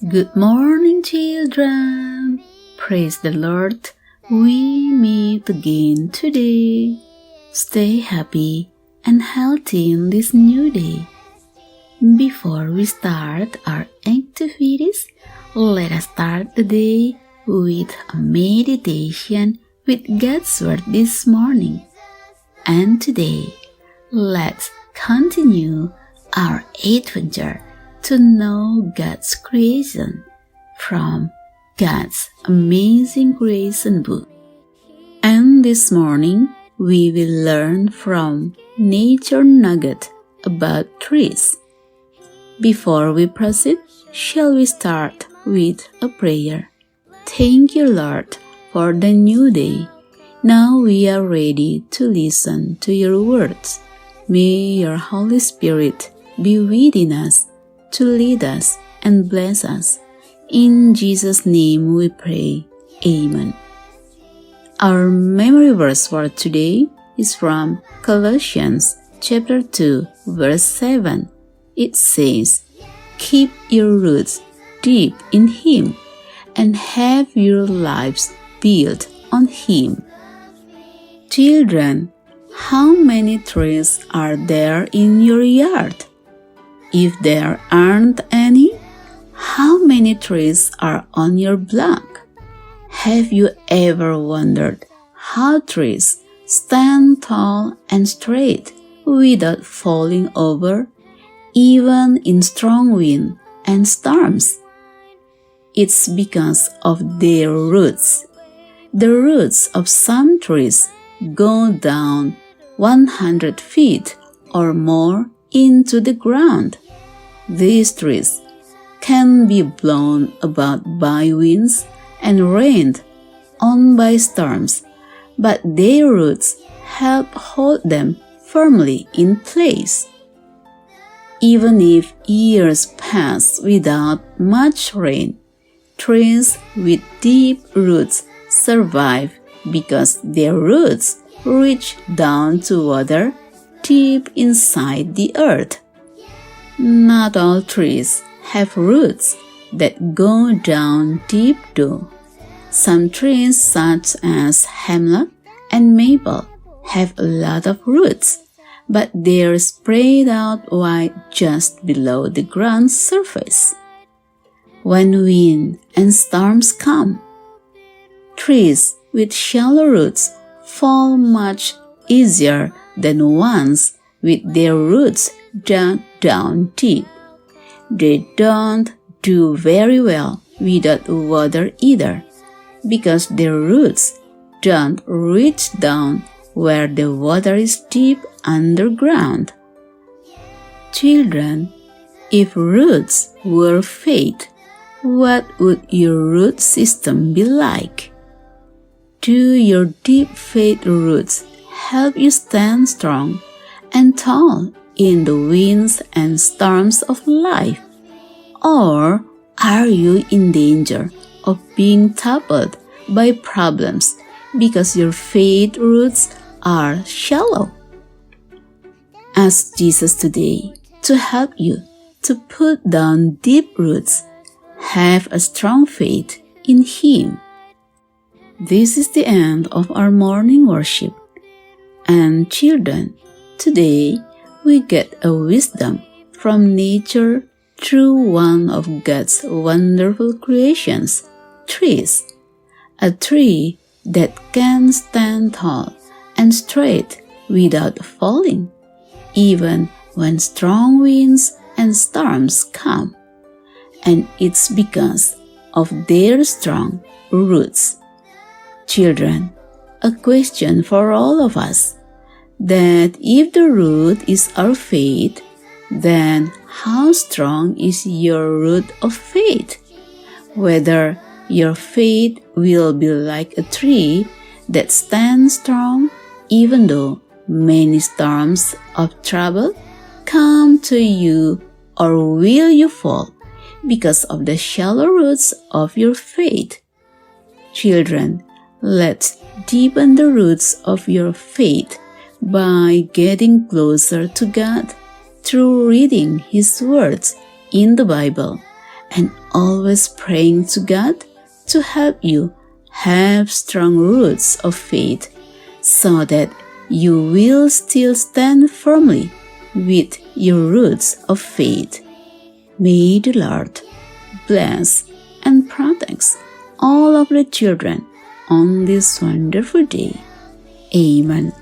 Good morning, children. Praise the Lord. We meet again today. Stay happy and healthy in this new day. Before we start our activities, let us start the day with a meditation with God's Word this morning. And today, let's continue our adventure to know God's creation from God's Amazing Creation book. And this morning, we will learn from Nature Nugget about trees. Before we proceed, shall we start with a prayer? Thank you, Lord, for the new day. Now we are ready to listen to your words. May your Holy Spirit be within us to lead us and bless us. In Jesus' name we pray. Amen. Our memory verse for today is from Colossians chapter 2, verse 7. It says, "Keep your roots deep in Him and have your lives built on Him." Children, how many trees are there in your yard? If there aren't any, how many trees are on your block? Have you ever wondered how trees stand tall and straight without falling over, even in strong wind and storms? It's because of their roots. The roots of some trees go down 100 feet or more into the ground. These trees can be blown about by winds and rained on by storms, but their roots help hold them firmly in place. Even if years pass without much rain, trees with deep roots survive because their roots reach down to water deep inside the earth. Not all trees have roots that go down deep though. Some trees such as hemlock and maple have a lot of roots, but they're spread out wide just below the ground surface. When wind and storms come, trees with shallow roots fall much easier than ones with their roots dug down deep. They don't do very well without water either, because their roots don't reach down where the water is deep underground. Children, if roots were fate, what would your root system be like? Do your deep faith roots help you stand strong and tall in the winds and storms of life? Or are you in danger of being toppled by problems because your faith roots are shallow? Ask Jesus today to help you to put down deep roots. Have a strong faith in Him. This is the end of our morning worship. And children, today we get a wisdom from nature through one of God's wonderful creations, trees. A tree that can stand tall and straight without falling, even when strong winds and storms come. And it's because of their strong roots. Children, a question for all of us, that if the root is our faith, then how strong is your root of faith? Whether your faith will be like a tree that stands strong even though many storms of trouble come to you, or will you fall because of the shallow roots of your faith? Children, let's deepen the roots of your faith by getting closer to God through reading His words in the Bible and always praying to God to help you have strong roots of faith so that you will still stand firmly with your roots of faith. May the Lord bless and protect all of the children on this wonderful day. Amen.